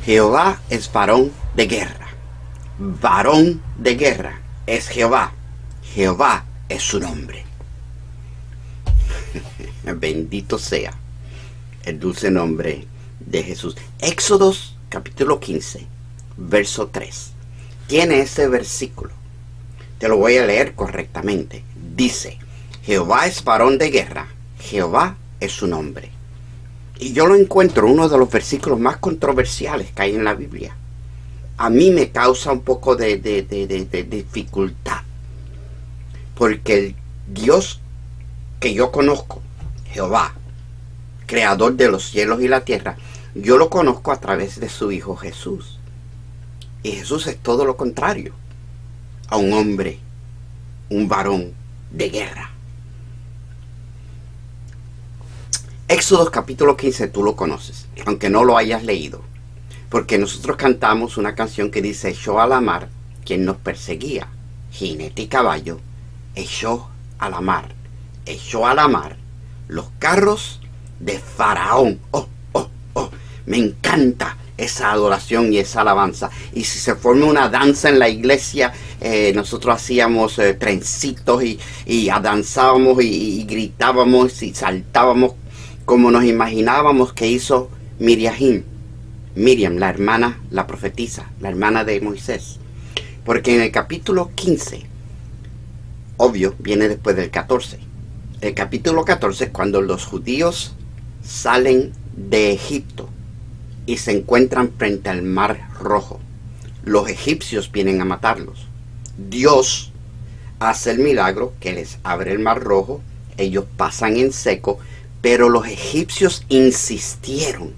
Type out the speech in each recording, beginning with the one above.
Jehová es varón de guerra. Varón de guerra es Jehová. Jehová es su nombre. Bendito sea el dulce nombre de Jesús. Éxodos capítulo 15, verso 3. Tiene ese versículo. Te lo voy a leer correctamente. Dice: Jehová es varón de guerra. Jehová es su nombre. Y yo lo encuentro uno de los versículos más controversiales que hay en la Biblia. A mí me causa un poco de dificultad. Porque el Dios que yo conozco, Jehová, creador de los cielos y la tierra, yo lo conozco a través de su Hijo Jesús. Y Jesús es todo lo contrario a un hombre, un varón de guerra. Éxodo capítulo 15 tú lo conoces, aunque no lo hayas leído, porque nosotros cantamos una canción que dice: echó a la mar quien nos perseguía, jinete y caballo, echó a la mar los carros de Faraón. Oh, oh, oh, me encanta esa adoración y esa alabanza. Y si se forma una danza en la iglesia, nosotros hacíamos trencitos y danzábamos y gritábamos y saltábamos como nos imaginábamos que hizo Miriam, la hermana, la profetisa, la hermana de Moisés. Porque en el capítulo 15, obvio, viene después del 14. El capítulo 14 es cuando los judíos salen de Egipto y se encuentran frente al Mar Rojo. Los egipcios vienen a matarlos. Dios hace el milagro que les abre el Mar Rojo. Ellos pasan en seco. Pero los egipcios insistieron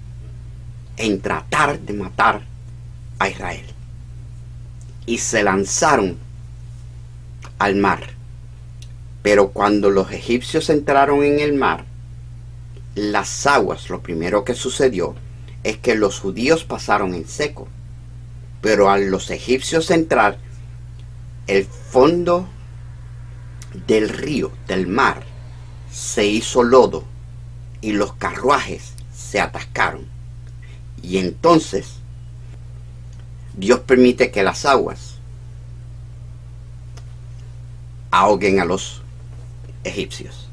en tratar de matar a Israel. Y se lanzaron al mar. Pero cuando los egipcios entraron en el mar, las aguas, lo primero que sucedió es que los judíos pasaron en seco. Pero al los egipcios entrar, el fondo del río, del mar, se hizo lodo. Y los carruajes se atascaron. Y entonces Dios permite que las aguas ahoguen a los egipcios.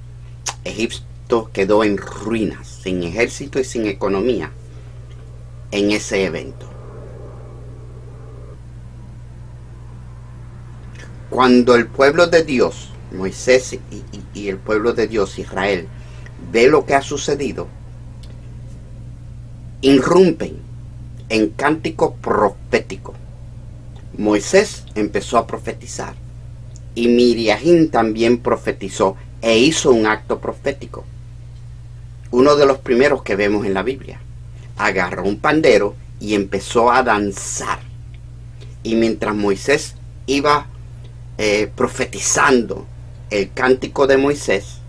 Egipto quedó en ruinas, sin ejército y sin economía en ese evento. Cuando el pueblo de Dios, Moisés y el pueblo de Dios, Israel, ve lo que ha sucedido, irrumpen en cántico profético. Moisés empezó a profetizar y Miriam también profetizó e hizo un acto profético. Uno de los primeros que vemos en la Biblia. Agarró un pandero y empezó a danzar. Y mientras Moisés iba profetizando el cántico de Moisés,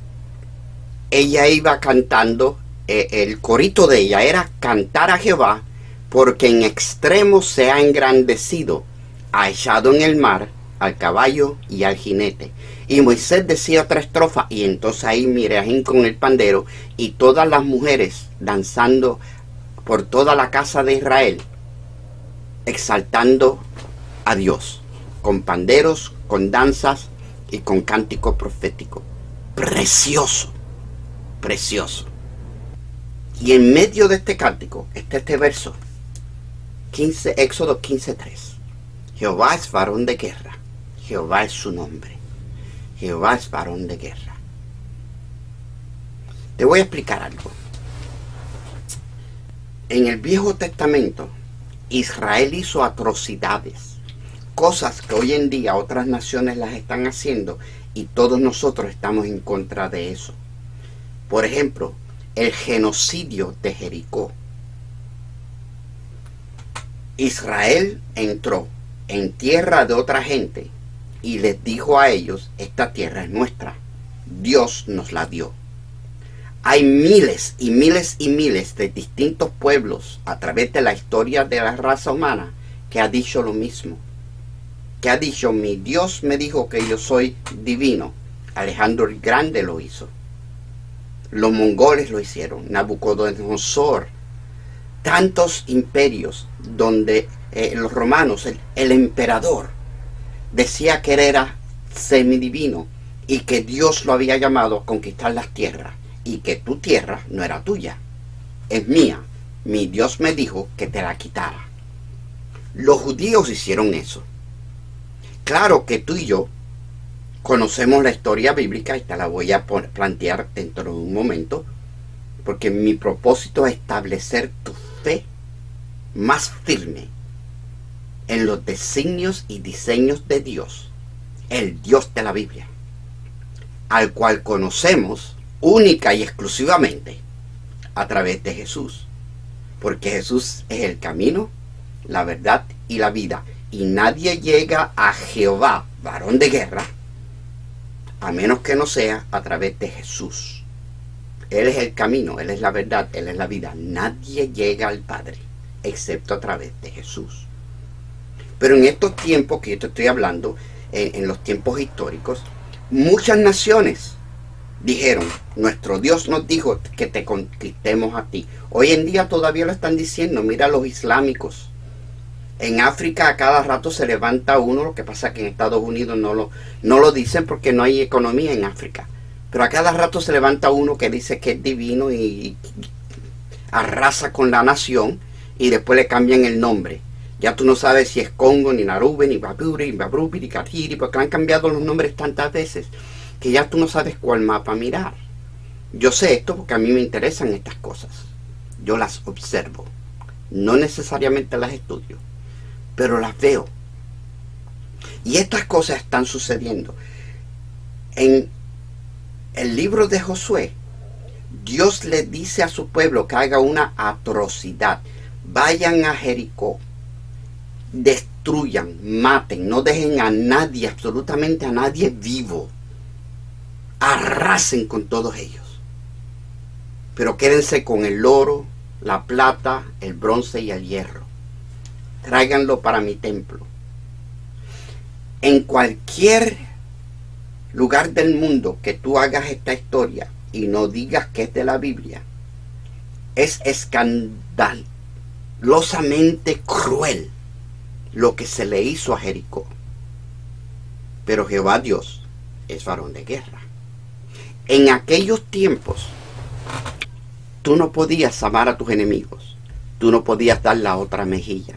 ella iba cantando, el corito de ella era cantar a Jehová, porque en extremo se ha engrandecido, ha echado en el mar al caballo y al jinete. Y Moisés decía otra estrofa, y entonces ahí Miriam con el pandero, y todas las mujeres danzando por toda la casa de Israel, exaltando a Dios, con panderos, con danzas y con cántico profético. Precioso. Precioso. Y en medio de este cántico está este verso 15, Éxodo 15:3. Jehová es varón de guerra. Jehová es su nombre. Jehová es varón de guerra. Te voy a explicar algo. En el Viejo Testamento, Israel hizo atrocidades, cosas que hoy en día otras naciones las están haciendo y todos nosotros estamos en contra de eso. Por ejemplo, el genocidio de Jericó. Israel entró en tierra de otra gente y les dijo a ellos: esta tierra es nuestra, Dios nos la dio. Hay miles y miles y miles de distintos pueblos a través de la historia de la raza humana que ha dicho lo mismo. Que ha dicho: mi Dios me dijo que yo soy divino. Alejandro el Grande lo hizo. Los mongoles lo hicieron. Nabucodonosor tantos imperios donde los romanos, el emperador, decía que él era semidivino y que Dios lo había llamado a conquistar las tierras y que tu tierra no era tuya, es mía. Mi Dios me dijo que te la quitara. Los judíos hicieron eso. Claro que tú y yo conocemos la historia bíblica y te la voy a plantear dentro de un momento, porque mi propósito es establecer tu fe más firme en los designios y diseños de Dios, el Dios de la Biblia, al cual conocemos única y exclusivamente a través de Jesús, porque Jesús es el camino, la verdad y la vida, y nadie llega a Jehová, varón de guerra, a menos que no sea a través de Jesús. Él es el camino, Él es la verdad, Él es la vida. Nadie llega al Padre excepto a través de Jesús. Pero en estos tiempos que yo te estoy hablando, en los tiempos históricos, muchas naciones dijeron, nuestro Dios nos dijo que te conquistemos a ti. Hoy en día todavía lo están diciendo. Mira los islámicos. En África a cada rato se levanta uno, lo que pasa es que en Estados Unidos no lo dicen porque no hay economía en África. Pero a cada rato se levanta uno que dice que es divino y arrasa con la nación y después le cambian el nombre. Ya tú no sabes si es Congo, ni Narube, ni Baburi, ni Babrubi, ni Katiri, porque han cambiado los nombres tantas veces que ya tú no sabes cuál mapa mirar. Yo sé esto porque a mí me interesan estas cosas. Yo las observo. No necesariamente las estudio, pero las veo. Y estas cosas están sucediendo. En el libro de Josué, Dios le dice a su pueblo que haga una atrocidad. Vayan a Jericó, destruyan, maten, no dejen a nadie, absolutamente a nadie vivo. Arrasen con todos ellos. Pero quédense con el oro, la plata, el bronce y el hierro. Tráiganlo para mi templo. En cualquier lugar del mundo que tú hagas esta historia y no digas que es de la Biblia, es escandalosamente cruel lo que se le hizo a Jericó. Pero Jehová Dios es varón de guerra. En aquellos tiempos, tú no podías amar a tus enemigos. Tú no podías dar la otra mejilla.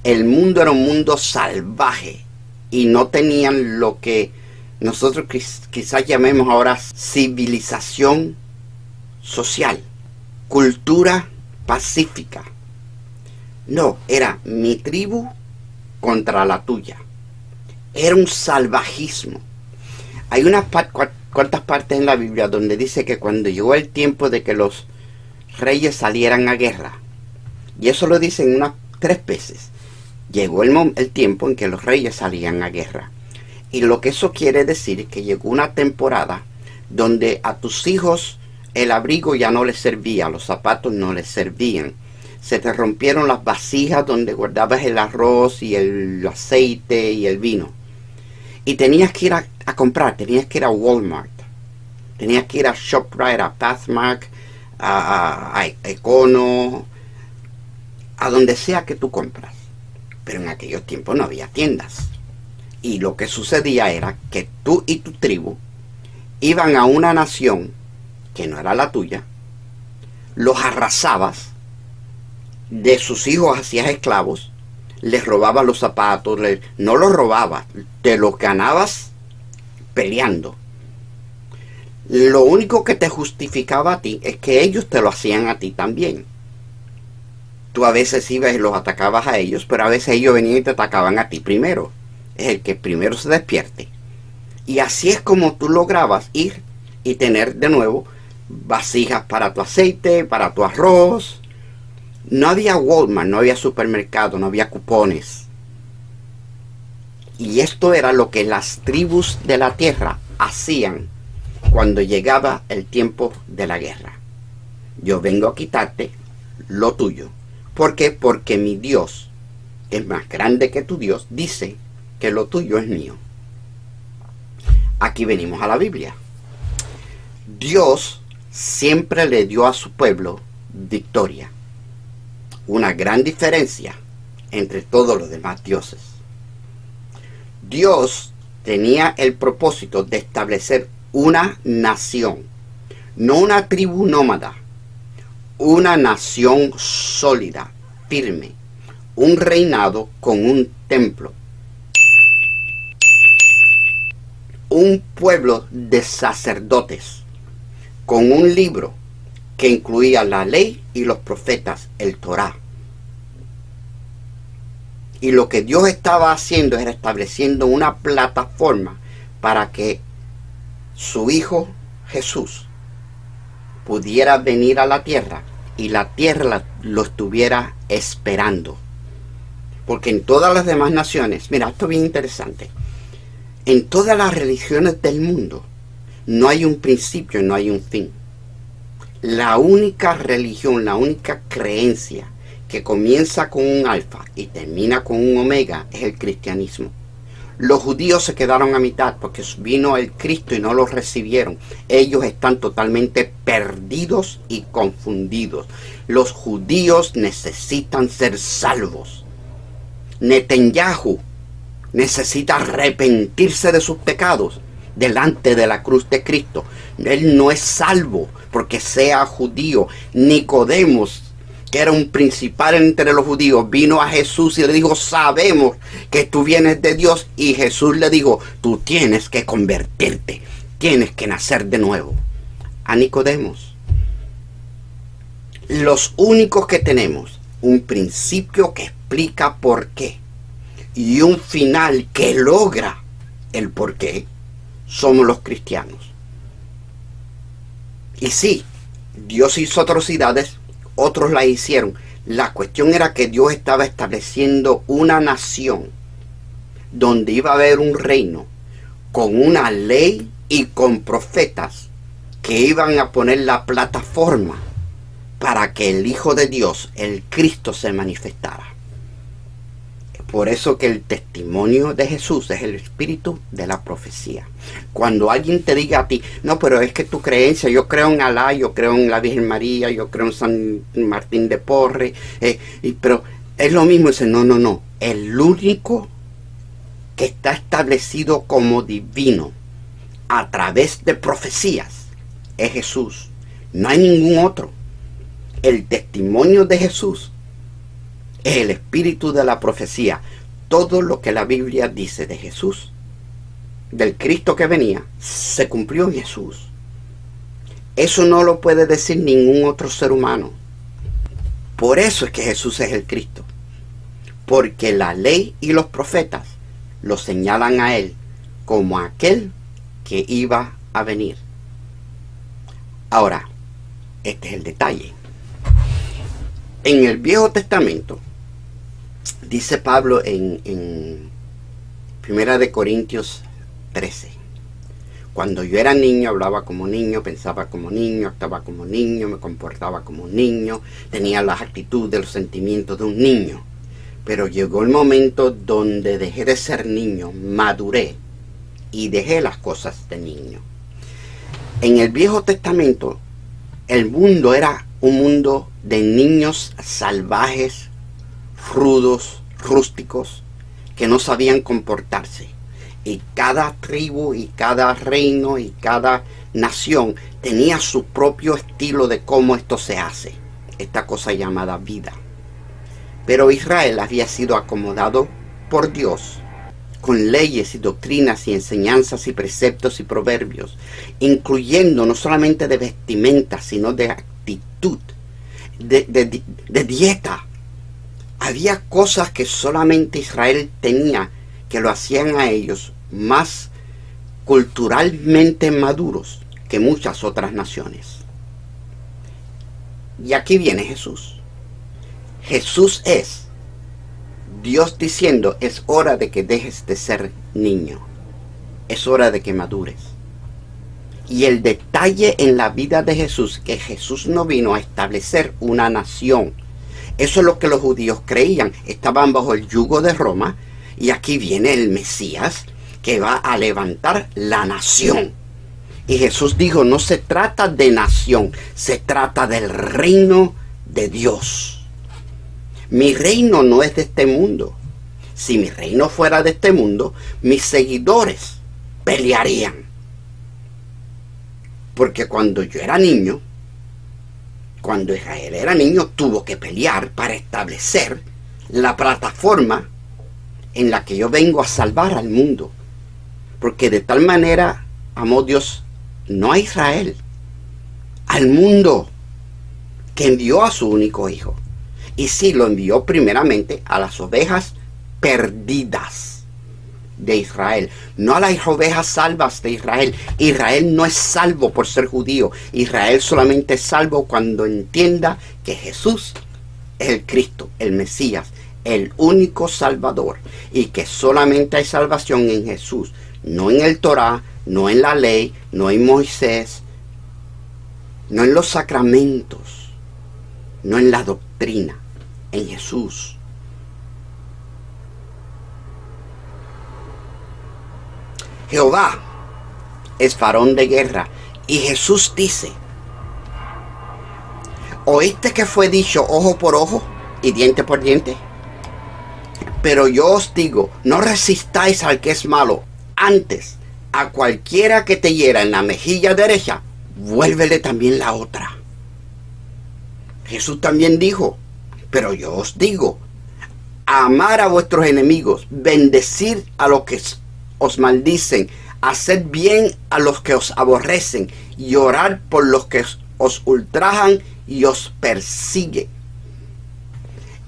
El mundo era un mundo salvaje y no tenían lo que nosotros quizás llamemos ahora civilización social, cultura pacífica. No, era mi tribu contra la tuya. Era un salvajismo. Hay unas cuantas partes en la Biblia donde dice que cuando llegó el tiempo de que los reyes salieran a guerra, y eso lo dicen unas 3 veces, llegó el tiempo en que los reyes salían a guerra. Y lo que eso quiere decir es que llegó una temporada donde a tus hijos el abrigo ya no les servía, los zapatos no les servían. Se te rompieron las vasijas donde guardabas el arroz y el aceite y el vino. Y tenías que ir a comprar, tenías que ir a Walmart, tenías que ir a ShopRite, a Pathmark, a Econo, a donde sea que tú compras. Pero en aquellos tiempos no había tiendas. Y lo que sucedía era que tú y tu tribu iban a una nación que no era la tuya, los arrasabas, de sus hijos hacías esclavos, les robabas los zapatos, no los robabas, te los ganabas peleando. Lo único que te justificaba a ti es que ellos te lo hacían a ti también. Tú a veces ibas y los atacabas a ellos, pero a veces ellos venían y te atacaban a ti primero. Es el que primero se despierte. Y así es como tú lograbas ir y tener de nuevo vasijas para tu aceite, para tu arroz. No había Walmart, no había supermercado, no había cupones. Y esto era lo que las tribus de la tierra hacían cuando llegaba el tiempo de la guerra. Yo vengo a quitarte lo tuyo. ¿Por qué? Porque mi Dios, que es más grande que tu Dios, dice que lo tuyo es mío. Aquí venimos a la Biblia. Dios siempre le dio a su pueblo victoria. una gran diferencia entre todos los demás dioses. Dios tenía el propósito de establecer una nación, no una tribu nómada, una nación sólida, firme, un reinado con un templo, un pueblo de sacerdotes, con un libro que incluía la ley y los profetas, el Torá. Y lo que Dios estaba haciendo era estableciendo una plataforma para que su Hijo Jesús pudiera venir a la tierra y la tierra lo estuviera esperando. Porque en todas las demás naciones, mira, esto es bien interesante, en todas las religiones del mundo no hay un principio, no hay un fin. La única religión, la única creencia que comienza con un alfa y termina con un omega es el cristianismo. Los judíos se quedaron a mitad porque vino el Cristo y no los recibieron. Ellos están totalmente perdidos y confundidos. Los judíos necesitan ser salvos. Netanyahu necesita arrepentirse de sus pecados delante de la cruz de Cristo. Él no es salvo porque sea judío. Nicodemos, que era un principal entre los judíos, vino a Jesús y le dijo: sabemos que tú vienes de Dios. Y Jesús le dijo: tú tienes que convertirte, tienes que nacer de nuevo. A Nicodemos. Los únicos que tenemos un principio que explica por qué y un final que logra el por qué somos los cristianos. Y sí, Dios hizo atrocidades, otros la hicieron. La cuestión era que Dios estaba estableciendo una nación donde iba a haber un reino con una ley y con profetas que iban a poner la plataforma para que el Hijo de Dios, el Cristo, se manifestara. Por eso que el testimonio de Jesús es el espíritu de la profecía. Cuando alguien te diga a ti: no, pero es que tu creencia, yo creo en Alá, yo creo en la Virgen María, yo creo en San Martín de Porres, pero es lo mismo. Dice: no. El único que está establecido como divino a través de profecías es Jesús. No hay ningún otro. El testimonio de Jesús es el espíritu de la profecía. Todo lo que la Biblia dice de Jesús, del Cristo que venía, se cumplió en Jesús. Eso no lo puede decir ningún otro ser humano. Por eso es que Jesús es el Cristo. Porque la ley y los profetas lo señalan a Él como aquel que iba a venir. Ahora, este es el detalle. En el Viejo Testamento, dice Pablo en 1 Corintios 13: cuando yo era niño, hablaba como niño, pensaba como niño, actuaba como niño, me comportaba como niño, tenía las actitudes, los sentimientos de un niño. Pero llegó el momento donde dejé de ser niño, maduré y dejé las cosas de niño. En el Viejo Testamento, el mundo era un mundo de niños salvajes, rudos, rústicos, que no sabían comportarse. Y cada tribu y cada reino y cada nación tenía su propio estilo de cómo esto se hace, esta cosa llamada vida. Pero Israel había sido acomodado por Dios con leyes y doctrinas y enseñanzas y preceptos y proverbios, incluyendo no solamente de vestimenta, sino de actitud, de dieta. Había cosas que solamente Israel tenía que lo hacían a ellos más culturalmente maduros que muchas otras naciones. Y aquí viene Jesús. Jesús es Dios diciendo: es hora de que dejes de ser niño, es hora de que madures. Y el detalle en la vida de Jesús, que Jesús no vino a establecer una nación. Eso es lo que los judíos creían. Estaban bajo el yugo de Roma, y aquí viene el Mesías que va a levantar la nación. Y Jesús dijo: no se trata de nación, se trata del reino de Dios. Mi reino no es de este mundo. Si mi reino fuera de este mundo, mis seguidores pelearían. Porque cuando yo era niño, cuando Israel era niño, tuvo que pelear para establecer la plataforma en la que yo vengo a salvar al mundo. Porque de tal manera amó Dios no a Israel, al mundo, que envió a su único hijo. Y sí, lo envió primeramente a las ovejas perdidas de Israel, no a las ovejas salvas de Israel. Israel no es salvo por ser judío. Israel solamente es salvo cuando entienda que Jesús es el Cristo, el Mesías, el único Salvador, y que solamente hay salvación en Jesús, no en el Torá, no en la ley, no en Moisés, no en los sacramentos, no en la doctrina, en Jesús. Jehová es varón de guerra, y Jesús dice: ¿oíste que fue dicho ojo por ojo y diente por diente? Pero yo os digo, no resistáis al que es malo. Antes, a cualquiera que te hiera en la mejilla derecha, vuélvele también la otra. Jesús también dijo: pero yo os digo, amar a vuestros enemigos, bendecir a los que os maldicen, hacer bien a los que os aborrecen y orar por los que os ultrajan y os persiguen.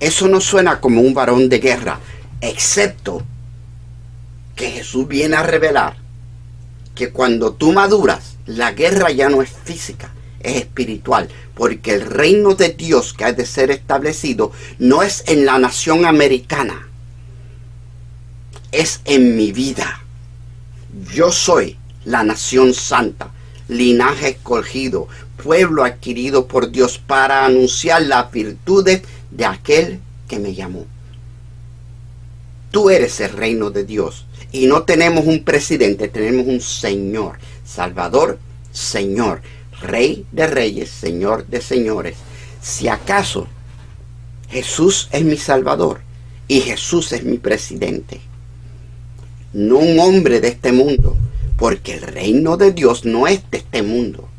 Eso no suena como un varón de guerra, excepto que Jesús viene a revelar que cuando tú maduras, la guerra ya no es física, es espiritual, porque el reino de Dios que ha de ser establecido no es en la nación americana, es en mi vida. Yo soy la nación santa, linaje escogido, pueblo adquirido por Dios para anunciar las virtudes de aquel que me llamó. Tú eres el reino de Dios, y no tenemos un presidente, tenemos un Señor, Salvador, Señor, Rey de reyes, Señor de señores. Si acaso Jesús es mi Salvador y Jesús es mi presidente, no un hombre de este mundo, porque el reino de Dios no es de este mundo.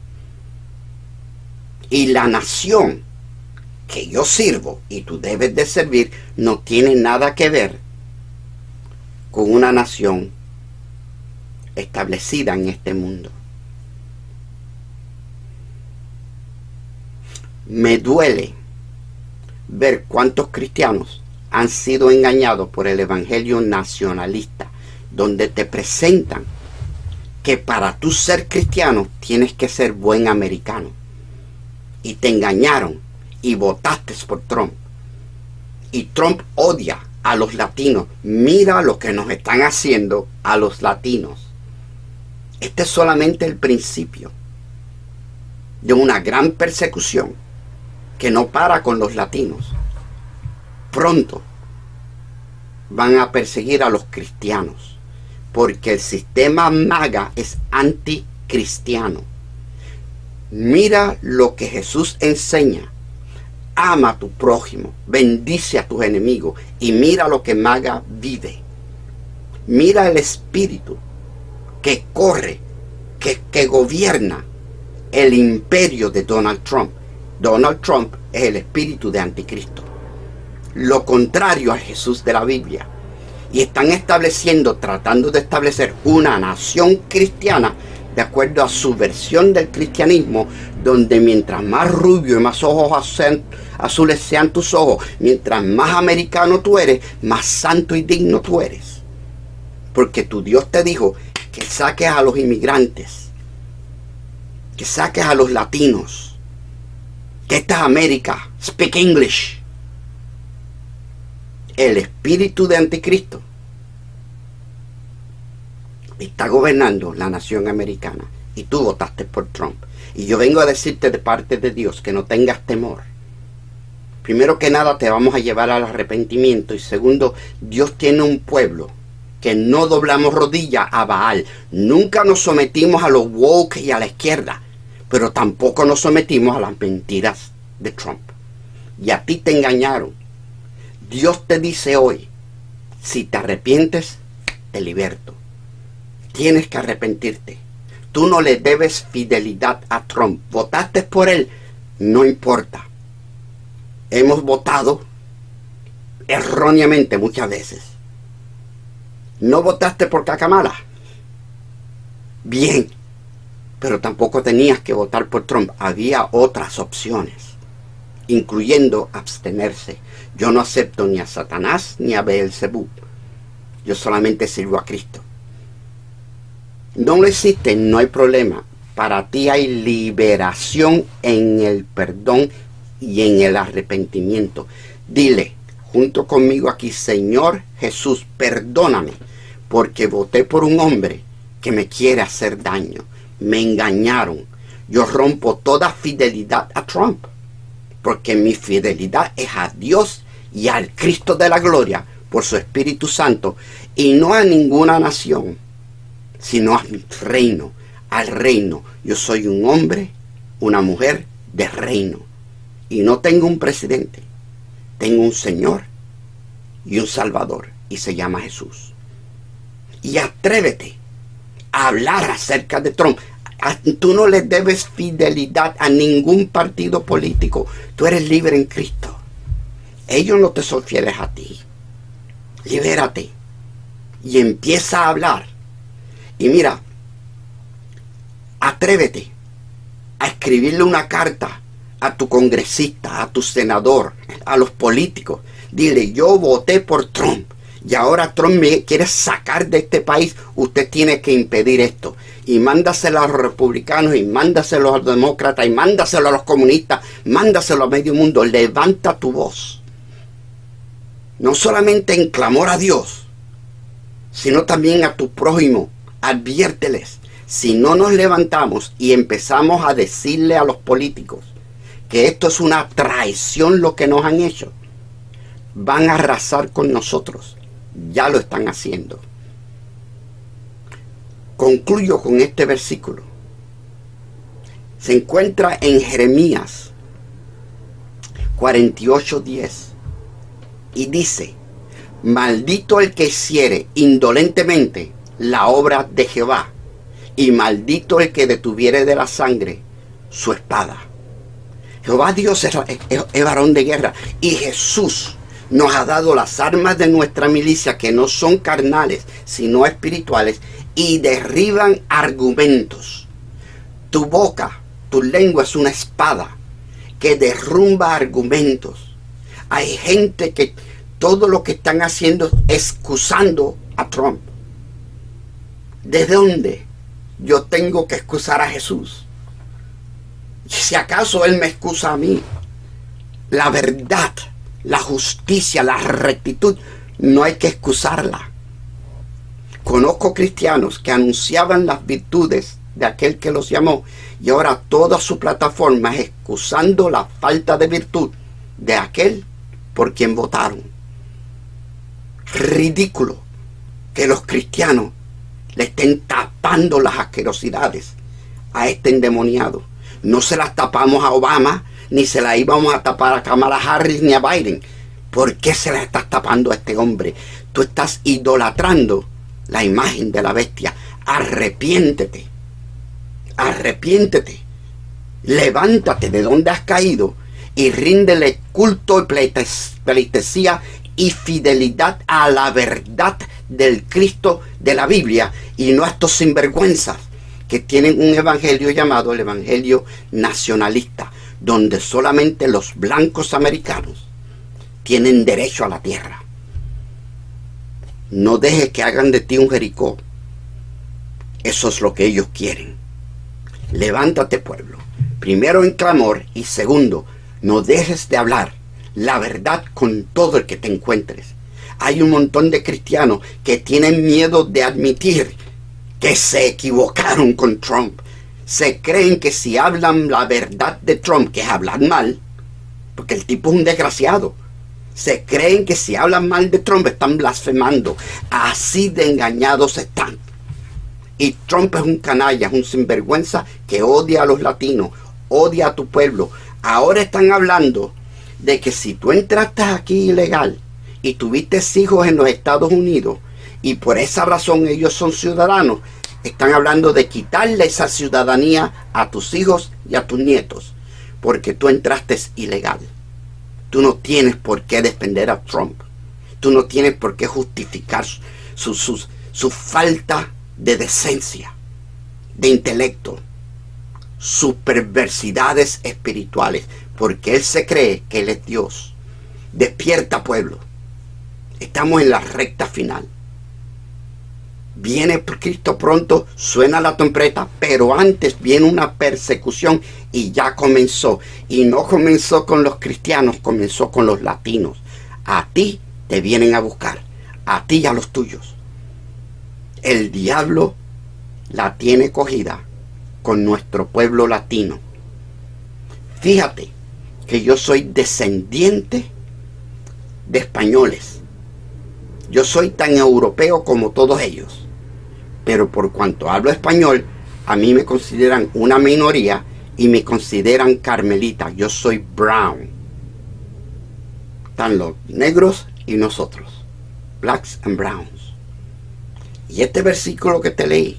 Y la nación que yo sirvo y tú debes de servir no tiene nada que ver con una nación establecida en este mundo. Me duele ver cuántos cristianos han sido engañados por el evangelio nacionalista, donde te presentan que para tú ser cristiano tienes que ser buen americano. Y te engañaron y votaste por Trump. Y Trump odia a los latinos. Mira lo que nos están haciendo a los latinos. Este es solamente el principio de una gran persecución que no para con los latinos. Pronto van a perseguir a los cristianos, porque el sistema MAGA es anticristiano. Mira lo que Jesús enseña. Ama a tu prójimo, bendice a tus enemigos, y mira lo que MAGA vive. Mira el espíritu que corre, que gobierna el imperio de Donald Trump. Donald Trump es el espíritu de anticristo, lo contrario a Jesús de la Biblia. Y están tratando de establecer una nación cristiana de acuerdo a su versión del cristianismo, donde mientras más rubio y más ojos azules sean tus ojos, mientras más americano tú eres, más santo y digno tú eres. Porque tu Dios te dijo que saques a los inmigrantes, que saques a los latinos, que esta es América, speak English. El espíritu de anticristo está gobernando la nación americana y tú votaste por Trump. Y yo vengo a decirte de parte de Dios que no tengas temor. Primero que nada, te vamos a llevar al arrepentimiento, y segundo, Dios tiene un pueblo que no doblamos rodilla a Baal. Nunca nos sometimos a los woke y a la izquierda, pero tampoco nos sometimos a las mentiras de Trump. Y a ti te engañaron. Dios te dice hoy, si te arrepientes, te liberto. Tienes que arrepentirte. Tú no le debes fidelidad a Trump. Votaste por él, no importa. Hemos votado erróneamente muchas veces. ¿No votaste por Kamala? Bien, pero tampoco tenías que votar por Trump. Había otras opciones, incluyendo abstenerse. Yo no acepto ni a Satanás ni a Beelzebub. Yo solamente sirvo a Cristo. No lo existe, no hay problema. Para ti hay liberación en el perdón y en el arrepentimiento. Dile junto conmigo aquí: Señor Jesús, perdóname porque voté por un hombre que me quiere hacer daño. Me engañaron. Yo rompo toda fidelidad a Trump, porque mi fidelidad es a Dios y al Cristo de la gloria por su Espíritu Santo, y no a ninguna nación, sino a mi reino, al reino. Yo soy un hombre, una mujer de reino, y no tengo un presidente, tengo un Señor y un Salvador, y se llama Jesús. Y atrévete a hablar acerca de Trump. Tú no le debes fidelidad a ningún partido político. Tú eres libre en Cristo. Ellos no te son fieles a ti. Libérate y empieza a hablar. Y mira, atrévete a escribirle una carta a tu congresista, a tu senador, a los políticos. Dile: yo voté por Trump y ahora Trump me quiere sacar de este país. Usted tiene que impedir esto. Y mándaselo a los republicanos, y mándaselo a los demócratas, y mándaselo a los comunistas, mándaselo a medio mundo. Levanta tu voz. No solamente en clamor a Dios, sino también a tu prójimo. Adviérteles. Si no nos levantamos y empezamos a decirle a los políticos que esto es una traición lo que nos han hecho, van a arrasar con nosotros. Ya lo están haciendo. Concluyo con este versículo. Se encuentra en Jeremías 48:10 y dice: maldito el que hiciere indolentemente la obra de Jehová, y maldito el que detuviere de la sangre su espada. Jehová Dios es varón de guerra, y Jesús nos ha dado las armas de nuestra milicia, que no son carnales, sino espirituales, y derriban argumentos. Tu boca, tu lengua es una espada que derrumba argumentos. Hay gente que todo lo que están haciendo es excusando a Trump. ¿De dónde yo tengo que excusar a Jesús? Si acaso Él me excusa a mí. La verdad, la justicia, la rectitud, no hay que excusarla. Conozco cristianos que anunciaban las virtudes de aquel que los llamó, y ahora toda su plataforma es excusando la falta de virtud de aquel por quien votaron. Ridículo que los cristianos le estén tapando las asquerosidades a este endemoniado. No se las tapamos a Obama, ni se las íbamos a tapar a Kamala Harris ni a Biden. ¿Por qué se las estás tapando a este hombre? Tú estás idolatrando la imagen de la bestia. Arrepiéntete. Arrepiéntete. Levántate de donde has caído y ríndele culto y pleitesía y fidelidad a la verdad del Cristo de la Biblia, y no a estos sinvergüenzas que tienen un evangelio llamado el evangelio nacionalista, donde solamente los blancos americanos tienen derecho a la tierra. No dejes que hagan de ti un Jericó. Eso es lo que ellos quieren. Levántate, pueblo. Primero en clamor, y segundo, no dejes de hablar la verdad con todo el que te encuentres. Hay un montón de cristianos que tienen miedo de admitir que se equivocaron con Trump. Se creen que si hablan la verdad de Trump, que es hablar mal, porque el tipo es un desgraciado, se creen que si hablan mal de Trump están blasfemando. Así de engañados están. Y Trump es un canalla, es un sinvergüenza que odia a los latinos, odia a tu pueblo. Ahora están hablando de que si tú entraste aquí ilegal y tuviste hijos en los Estados Unidos y por esa razón ellos son ciudadanos, están hablando de quitarle esa ciudadanía a tus hijos y a tus nietos, porque tú entraste ilegal. Tú no tienes por qué defender a Trump. Tú no tienes por qué justificar su falta de decencia, de intelecto, sus perversidades espirituales, porque él se cree que él es Dios. Despierta, pueblo. Estamos en la recta final. Viene Cristo pronto, suena la trompeta, pero antes viene una persecución y ya comenzó. Y no comenzó con los cristianos, comenzó con los latinos. A ti te vienen a buscar, a ti y a los tuyos. El diablo la tiene cogida con nuestro pueblo latino. Fíjate que yo soy descendiente de españoles. Yo soy tan europeo como todos ellos. Pero por cuanto hablo español, a mí me consideran una minoría y me consideran carmelita. Yo soy brown. Están los negros y nosotros. Blacks and browns. Y este versículo que te leí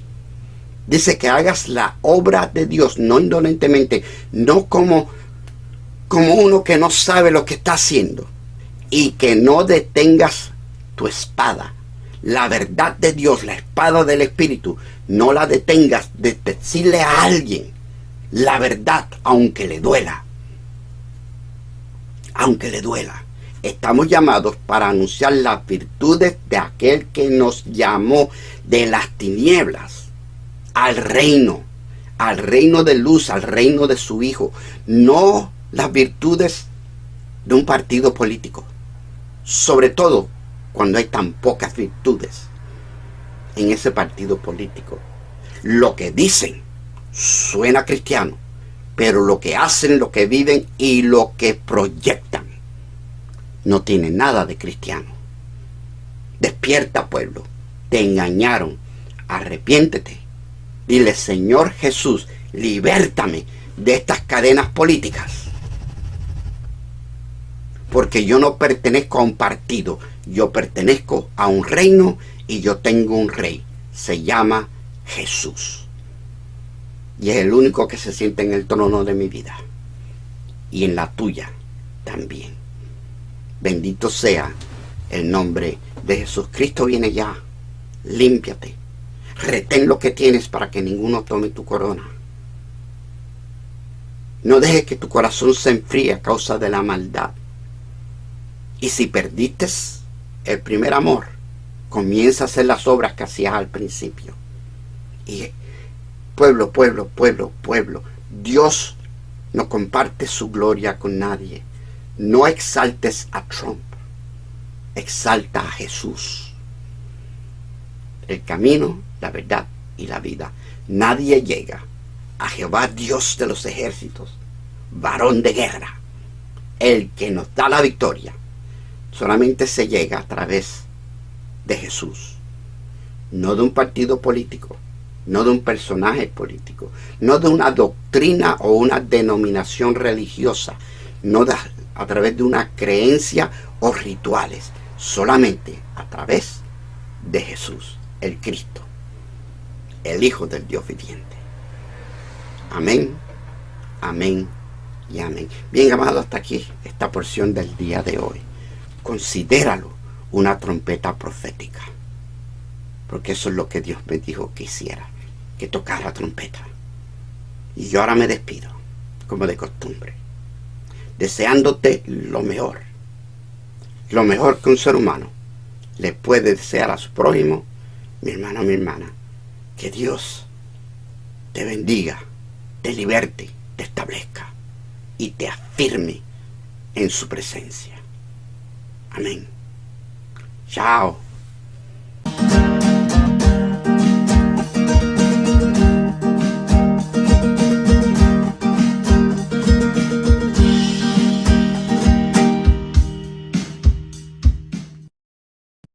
dice que hagas la obra de Dios, no indolentemente, no como uno que no sabe lo que está haciendo, y que no detengas tu espada, la verdad de Dios, la espada del Espíritu, no la detengas de decirle a alguien la verdad, aunque le duela. Aunque le duela. Estamos llamados para anunciar las virtudes de aquel que nos llamó de las tinieblas al reino de luz, al reino de su Hijo. No las virtudes de un partido político. Sobre todo cuando hay tan pocas virtudes en ese partido político. Lo que dicen suena cristiano, pero lo que hacen, lo que viven y lo que proyectan no tiene nada de cristiano. Despierta, pueblo. Te engañaron. Arrepiéntete. Dile: Señor Jesús, libértame de estas cadenas políticas. Porque yo no pertenezco a un partido. Yo pertenezco a un reino y yo tengo un rey. Se llama Jesús. Y es el único que se siente en el trono de mi vida. Y en la tuya también. Bendito sea el nombre de Jesús. Cristo viene ya. Límpiate. Retén lo que tienes para que ninguno tome tu corona. No dejes que tu corazón se enfríe a causa de la maldad. Y si perdiste el primer amor, comienza a hacer las obras que hacías al principio. Y pueblo, Dios no comparte su gloria con nadie. No exaltes a Trump, exalta a Jesús. El camino, la verdad y la vida. Nadie llega a Jehová, Dios de los ejércitos, varón de guerra, el que nos da la victoria. Solamente se llega a través de Jesús. No de un partido político, no de un personaje político, no de una doctrina o una denominación religiosa, no a través de una creencia o rituales, solamente a través de Jesús, el Cristo, el Hijo del Dios viviente. Amén, amén y amén. Bien, amado, hasta aquí esta porción del día de hoy. Considéralo una trompeta profética, porque eso es lo que Dios me dijo que hiciera, que tocara trompeta. Y yo ahora me despido, como de costumbre, deseándote lo mejor que un ser humano le puede desear a su prójimo. Mi hermano, mi hermana, que Dios te bendiga, te liberte, te establezca y te afirme en su presencia. Amén. Chao.